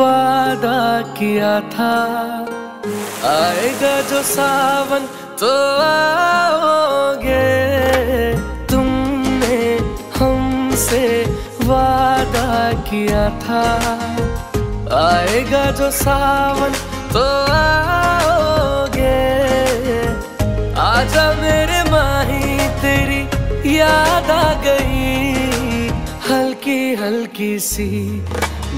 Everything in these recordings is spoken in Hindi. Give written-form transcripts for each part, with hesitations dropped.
वादा किया था, आएगा जो सावन तो आओगे। तुमने हमसे वादा किया था, आएगा जो सावन तो आओगे। आजा मेरे माही तेरी याद आ गई, हल्की हल्की सी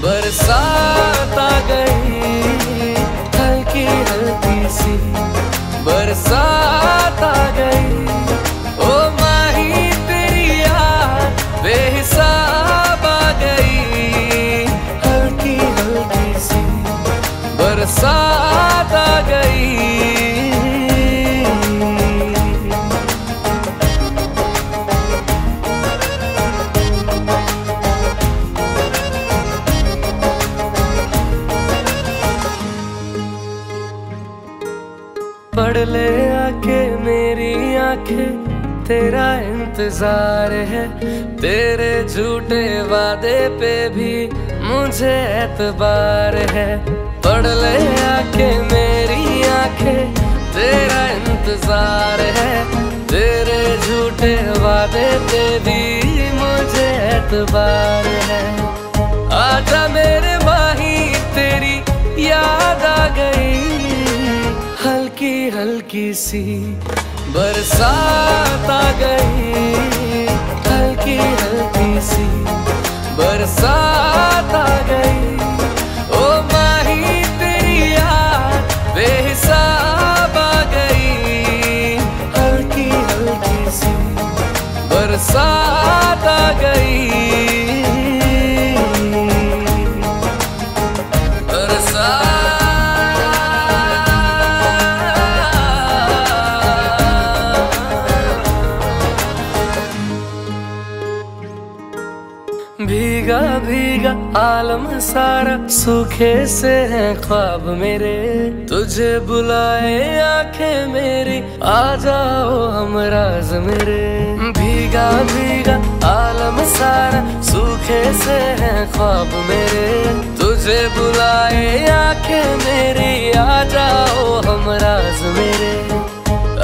बरसात आ गई, हल्की हल्की सी बरसात आ गई। ओ माही तेरी याद बेहिसाब आ गई, हल्की हल्की सी बरसात आ गई। पढ़ ले आके मेरी आंखें, तेरा इंतजार है। तेरे झूठे वादे पे भी मुझे एतबार है। पढ़ ले आके मेरी आंखें, तेरा इंतजार है। तेरे झूठे वादे पे भी मुझे एतबार है। आजा मेरे माही तेरी याद आ गई, हल्की हल्की सी बरसात आ गई, हल्की हल्की सी बरसात आ गई। ओ माही तेरी याद बेहिसाब आ गई, हल्की हल्की सी बरसात आ गई। भीगा भीगा आलम सारा, सूखे से हैं ख्वाब मेरे। तुझे बुलाए आंखें मेरी, आ जाओ हमराज मेरे। भीगा भीगा आलम सारा, सूखे से हैं ख्वाब मेरे। तुझे बुलाए आंखें मेरी, आ जाओ हमराज मेरे।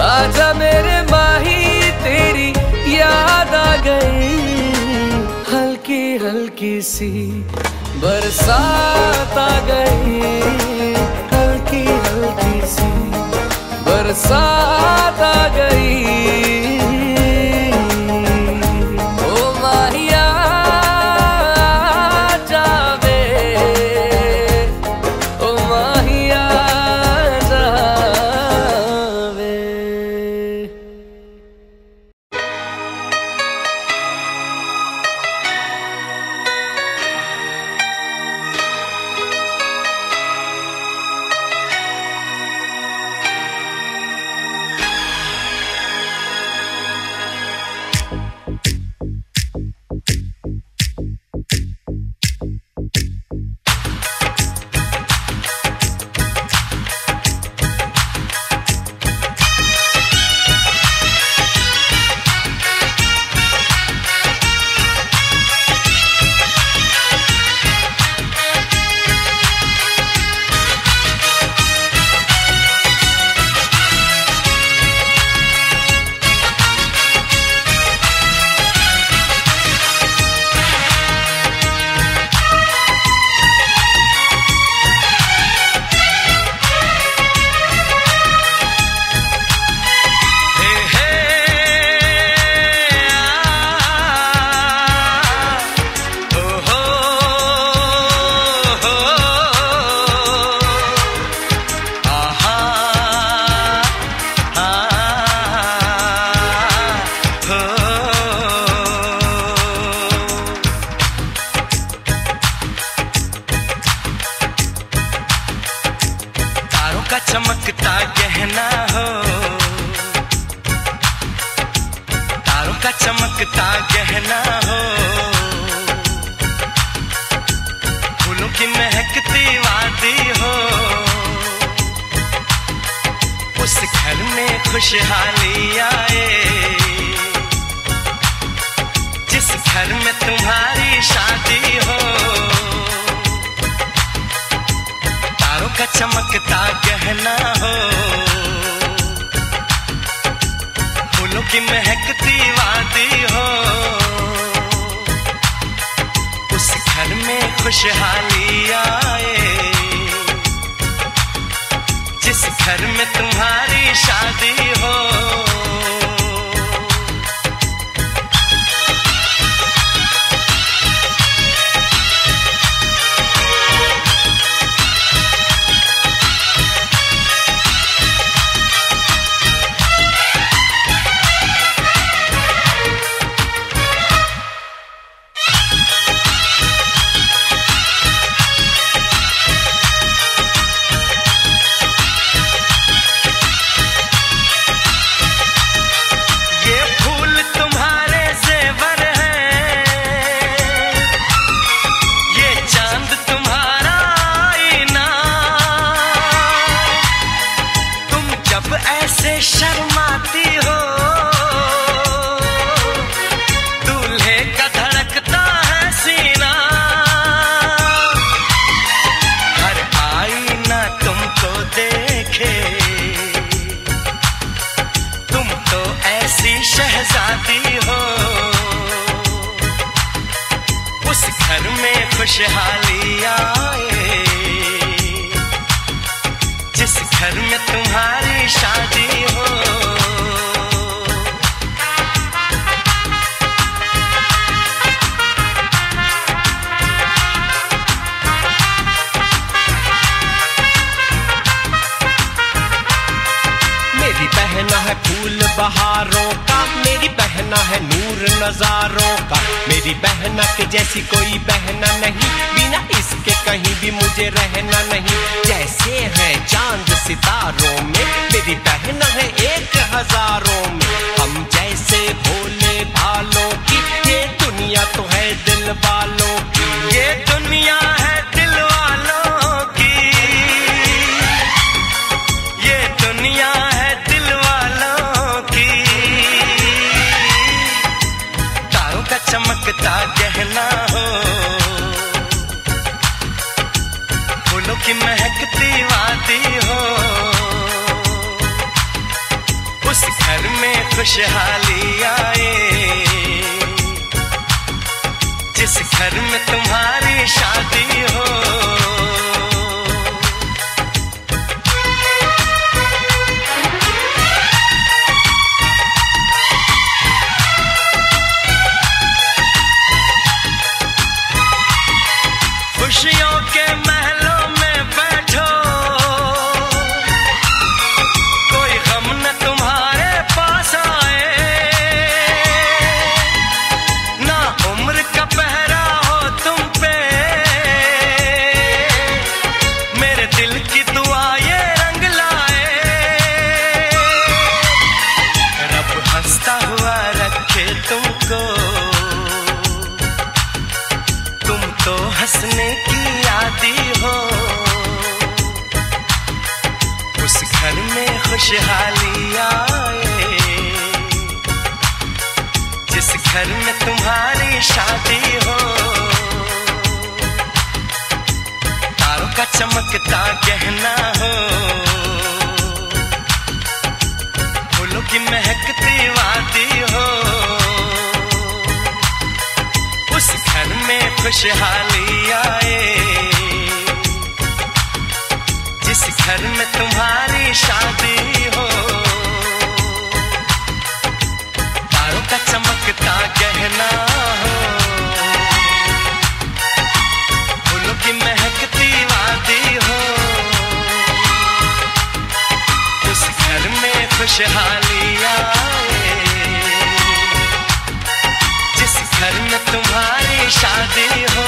आजा मेरे माही तेरी याद आ गई, हल्की हल्की सी बरसात आ गई, हल्की हल्की सी बरसात आ गई। ओ माहिया जावे, ओ माहिया जावे। चमकता गहना हो, तारों का चमकता गहना हो। फूलों की महकती वादी हो, उस घर में खुशहाली आए जिस घर में तुम्हारी शादी हो। चमकता गहना हो, फूलों की महकती वादी हो, उस घर में खुशहाली आए, जिस घर में तुम्हारी शादी हो। शर्माती हो, दूल्हे का धड़कता है सीना, हर आईना तुमको देखे, तुम तो ऐसी शहजादी हो, उस घर में खुशहाली आए, जिस घर में तुम्हारी शादी हो। मेरी बहना है फूल बहारों का, मेरी बहना है नूर नजारों का, मेरी बहना के जैसी कोई बहना नहीं, बिना इसके कहीं भी मुझे रहना नहीं। जैसे है चांद सितारों में, मेरी बहना है एक हजारों में, हम जैसे भोले भालों की, ये दुनिया तो है दिल वालों की, ये दुनिया है दिल वालों की, ये दुनिया है दिल वालों की। तारों का चमकता गहना हो, फूलों की महकती वादी हो, उस घर में खुशहाली आए, जिस घर में तुम्हारी शादी हो। खुशियों के महलों में बैठो, कोई गम न तुम्हारे पास आए, ना उम्र का पहरा हो तुम पे, मेरे दिल की दुआ ये रंग लाए, रब हंसता हुआ रखे तुमको, तुम तो हंसने की आदी हो, उस घर में खुशहाली आए, जिस घर में तुम्हारी शादी हो। तारों का चमकता गहना हो, फूलों की महकती वादी हो, उस घर में खुशहाली आए, जिस घर में तुम्हारी शादी हो। तारों का चमकता गहना हो, फूलों की महकती वादी हो, उस घर में खुशहाली आए, जिस घर में तुम्हारी शादी हो।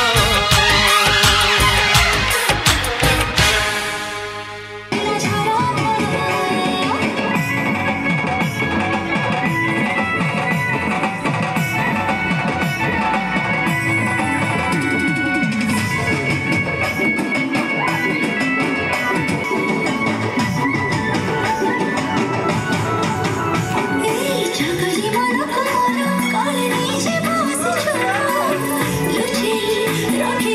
Luci, rocky,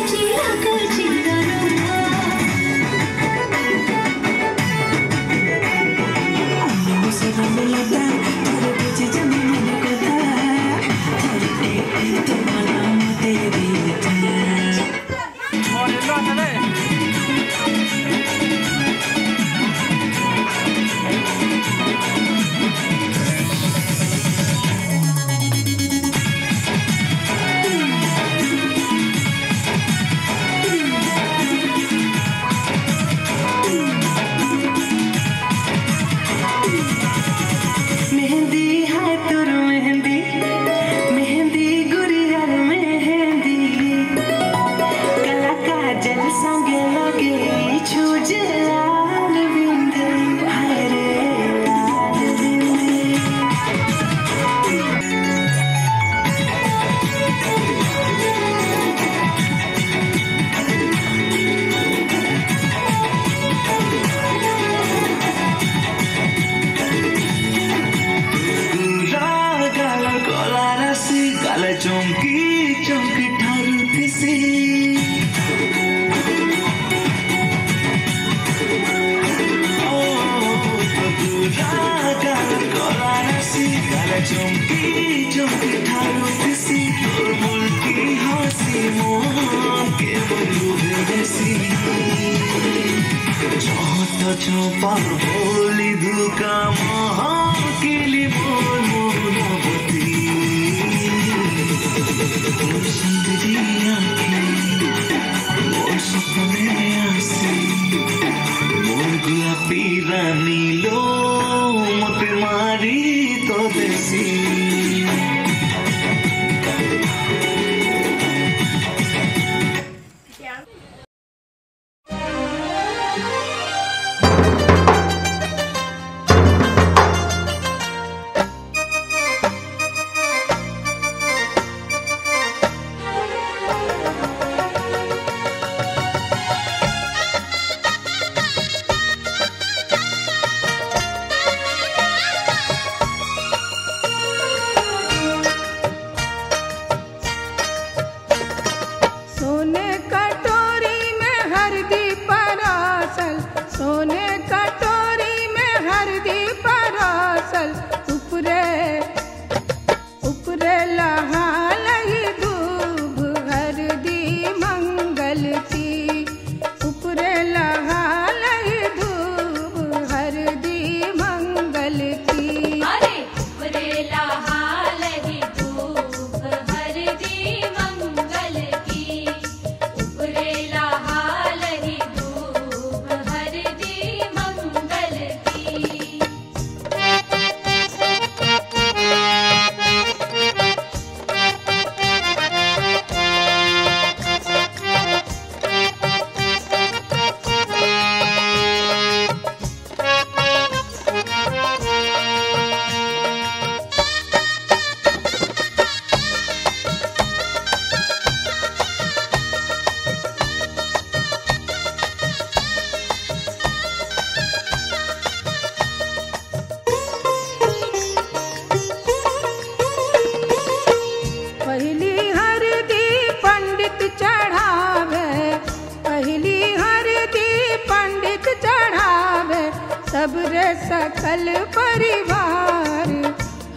सकल परिवार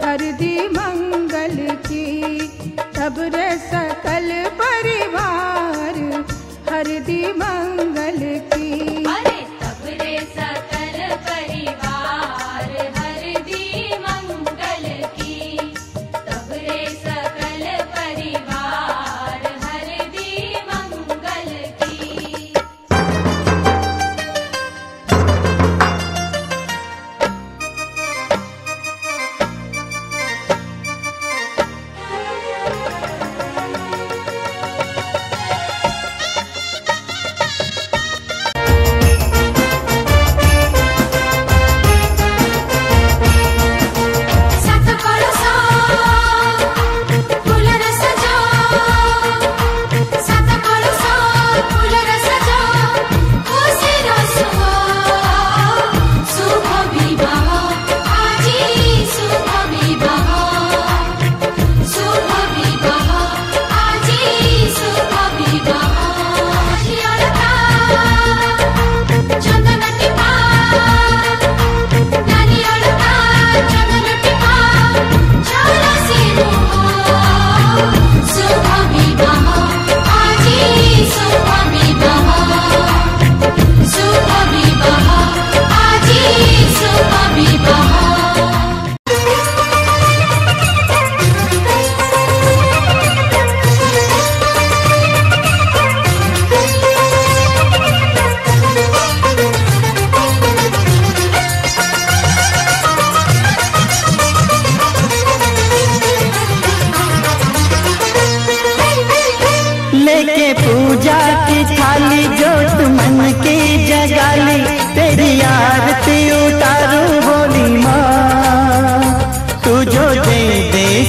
हरदी मंगल की, तब रे सकल परिवार हरदी मंगल की। अरे तब रे सकल परिवार हरदी मंगल की, तब रे सकल परिवार हरदी मंगल की।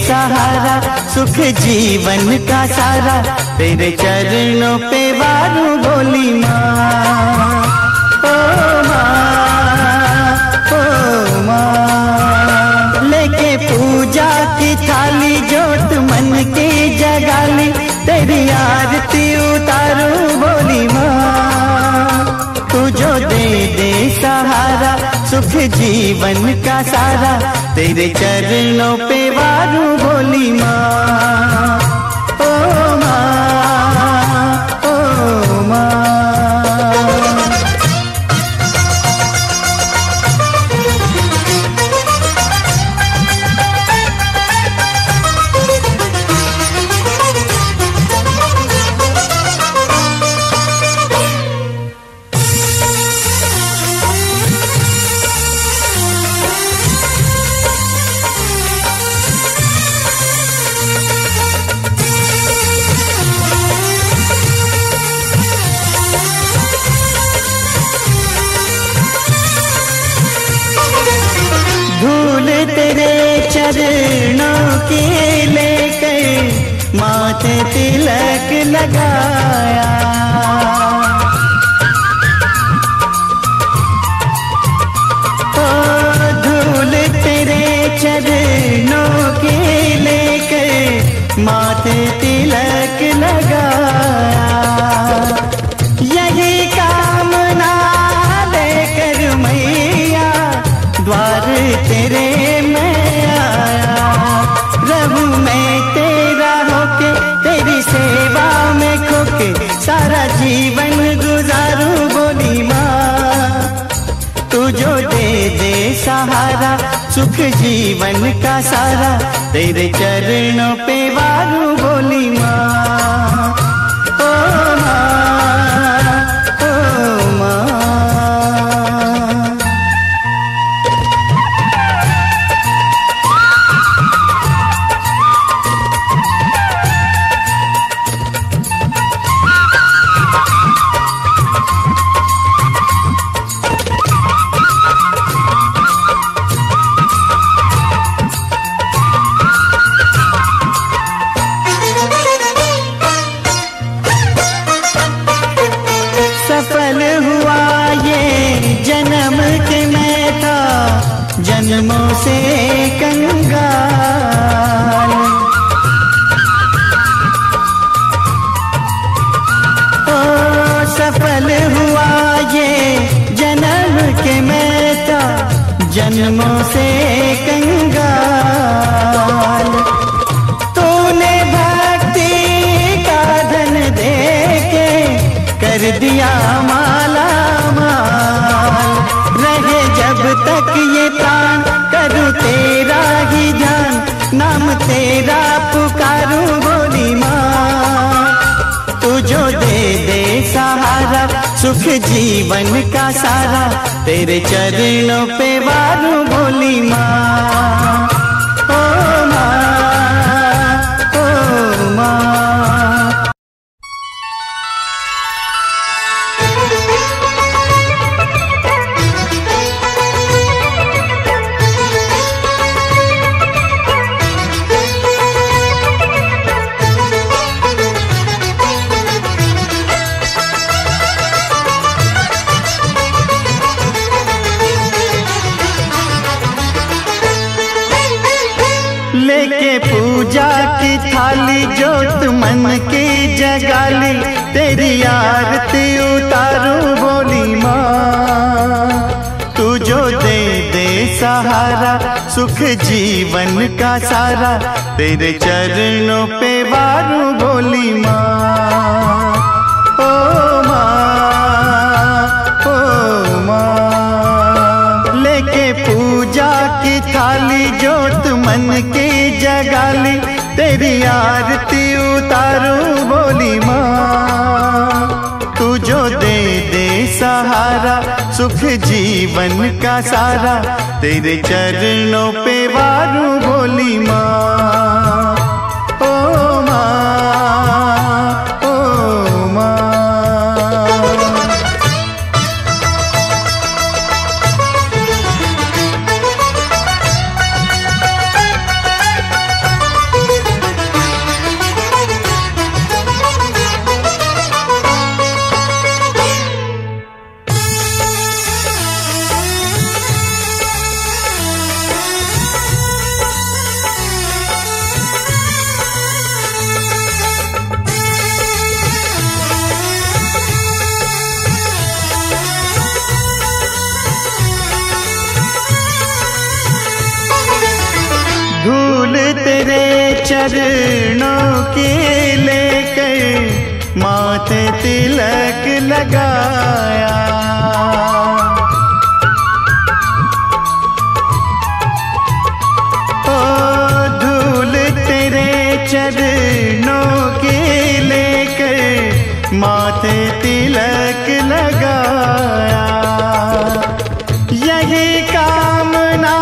सहारा, सुख जीवन का सारा, तेरे चरणों पे वारूं बोली माँ। ओ माँ, ओ माँ, लेके पूजा की थाली जोत मन की जगाली, तेरी आरती उतारूं बोली माँ। तू जो दे दे सहारा, सुख जीवन का सारा, तेरे चरणों पे वारूं बोली माँ। ओ माँ, ओ माँ। तेरे चरणों की लेकर माथे तिलक लगाया, ओ धूल तेरे चरणों की लेकर माथे तिलक लगाया। यही कामना लेकर मैया द्वार तेरे में आया, रहूं मैं तेरा होके, तेरी सेवा में खोके, सारा जीवन गुजारूं बोली माँ। तू जो दे दे सहारा, सुख जीवन का सारा, तेरे चरणों पे वारूं बोली माँ। ओ माँ, ओ माँ। जन्मों से कंगाल, ओ सफल हुआ ये जन्म के मैं था, जन्मों से कंगाल। तूने भक्ति का धन दे के कर दिया माला माल, रहे जब तक ये प्राण करूं तेरा ही ध्यान, नाम तेरा पुकारूं बोली माँ। तू जो दे दे सहारा, सुख जीवन का सारा, तेरे चरणों पे वारूं बोली माँ। ओ माँ, ओ माँ। लेके पूजा की थाली जोत मन की जगाली, तेरी आरती उतारूं बोली माँ। तू जो दे दे सहारा, सुख जीवन का सारा, तेरे चरणों पे वारूं बोली माँ। ओ माँ, ओ माँ, लेके पूजा की थाली जोत मन की जगाली, तेरी आरती उतारूं बोली माँ। तू जो दे दे सहारा, सुख जीवन का सारा, तेरे चरणों पे वारूं बोली माँ। ओ माँ, ओ माँ। चरणों के लेकर माथे तिलक लगाया। ओ धूल तेरे चरणों के लेकर माथे तिलक लगाया। यही कामना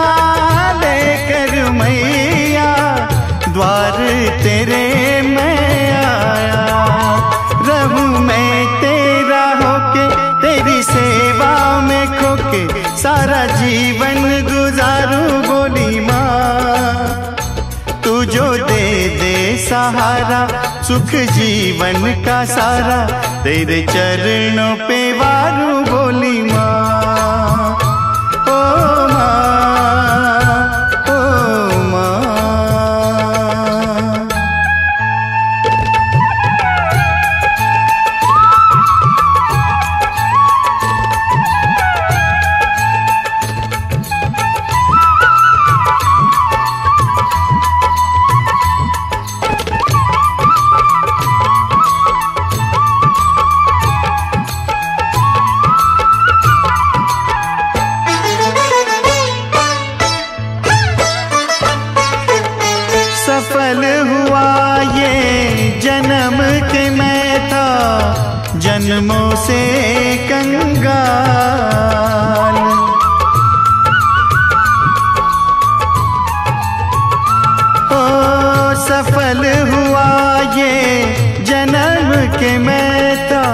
लेकर मैया द्वार तेरे मैं आया। रहूं मैं तेरा होके तेरी सेवा में खोके सारा जीवन गुजारूं बोली माँ। तू जो दे दे सहारा सुख जीवन का सारा तेरे चरणों पे वारूं बोली माँ। ओ माँ, ओ माँ। सफल हुआ ये जन्म के मैं था जन्मों से कंगाल। ओ सफल हुआ ये जन्म के मैं था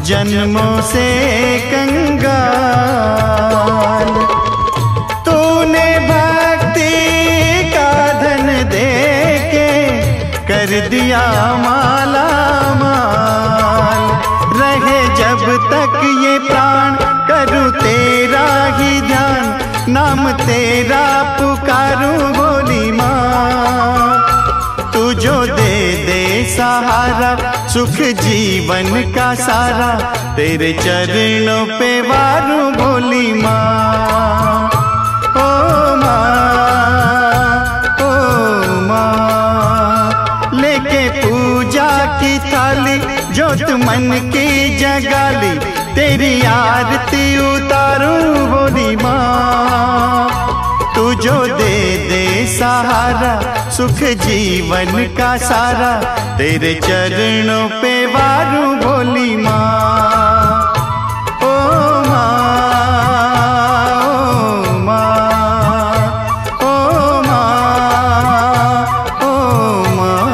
जन्मों से कंगाल। तूने भक्ति का धन दे के कर दिया माला माल। रहे जब तक ये प्राण करूं तेरा ही ध्यान नाम तेरा पुकारूं बोली माँ। तू जो दे दे सहारा सुख जीवन का सारा तेरे चरणों पे वारूं बोली माँ। ओ माँ, लेके पूजा की थाली जोत मन की जगाली तेरी आरती उतारूं बोली माँ। तू जो दे दे सहारा सुख जीवन का सारा तेरे चरणों पे वारूं बोली माँ। ओ माँ, ओ माँ, ओ माँ, ओ माँ।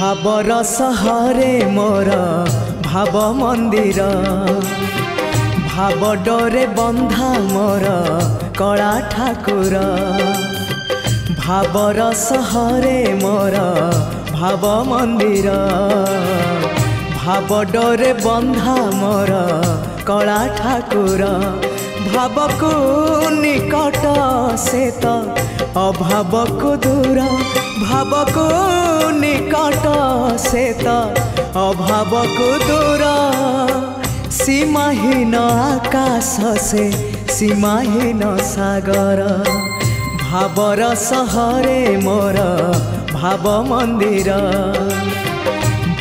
भावर सहरे मोर भाव मंदिर भाव डोरे बंधा मोर कला ठाकुर। भावर सहरे मोर भाव मंदिर भाव डोरे बंधा मोर कला ठाकुर। भाव को निकट से तो अभाव को दूर भाव को निकट से तो अभाव को दूर। सीमाहीन आकाश से सीमाहीन सागर भावर सहरे मोर भाव मंदिर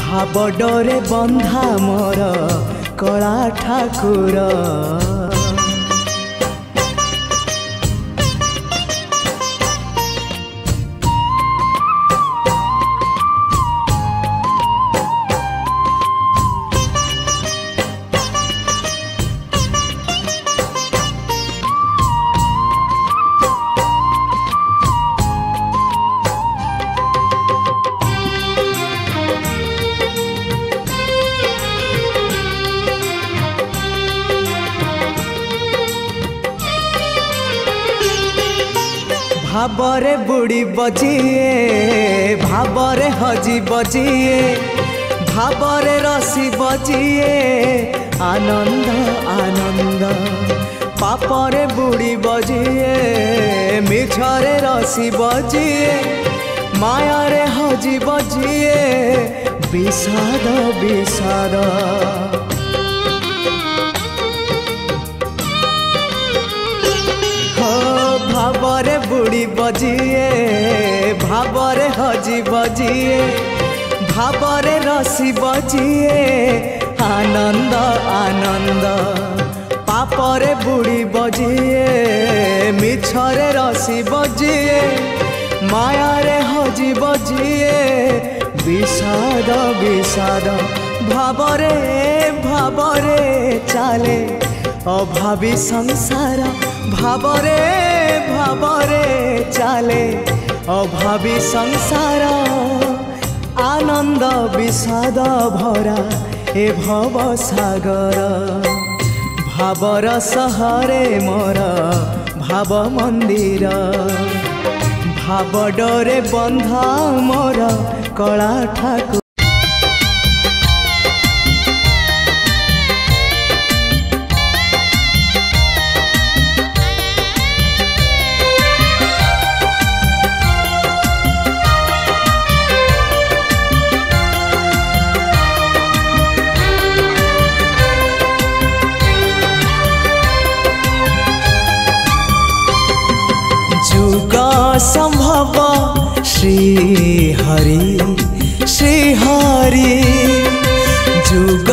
भाव डोरे बंधा मोर कला ठाकुर। भावरे बुड़ी बजिए भावरे हजी बजिए भावरे रसी बजिए आनंद आनंद पापरे बुड़ी बजिए मिछरे रसी बजिए मायारे हजी बजिए विषाद विषाद भावरे बुड़ी बजिए भावरे हजी बजिए भावरे रसी बजिए आनंद आनंद पापरे बुड़ी बजिए मिछरे रसी बजिए मायारे हजी बजिए विषाद विषाद भावरे भावरे चाले अभावी संसार भावरे भावरे चाले अभावी संसार आनंद विषाद भरा ए भव सागर भावर सहरे मोर भाव मंदिर भाव डरे बंधा मोर कला ठाकुर संभव श्री हरि जुग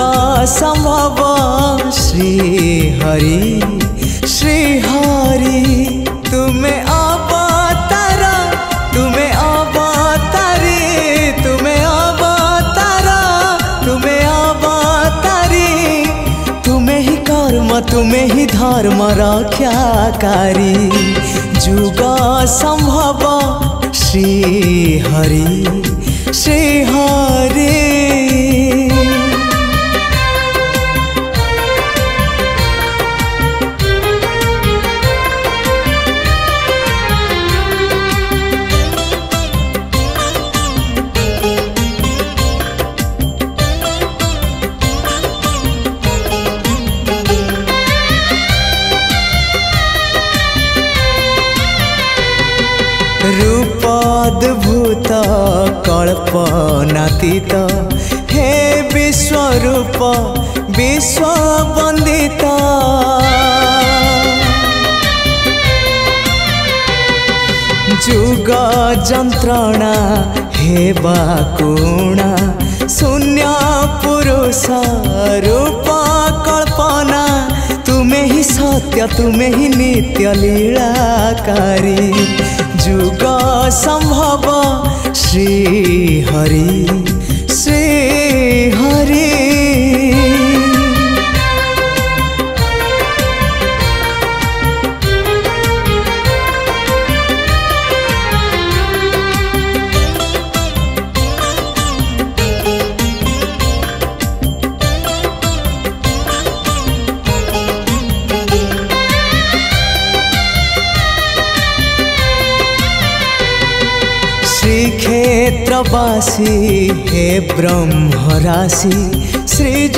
संभव श्री हरि तुम्हें अवतार तुम्हें अवतारी तुम्हें अवतार तुम्हें अवतारी तुम्हें ही कर्म तुम्हें ही धर्म रक्षाकारी जुग संभव श्री हरि रूपद्भुत कल्पनातीत हे विश्वरूप विश्ववंदित जुग जंत्रणा हे बाकुणा शून्य पुरुष रूप कल्पना तुम्हें ही सत्य तुम्हें ही नित्य लीलाकारी जुग संभव श्री हरि श्री क्षेत्रवासी हे ब्रह्म राशि श्री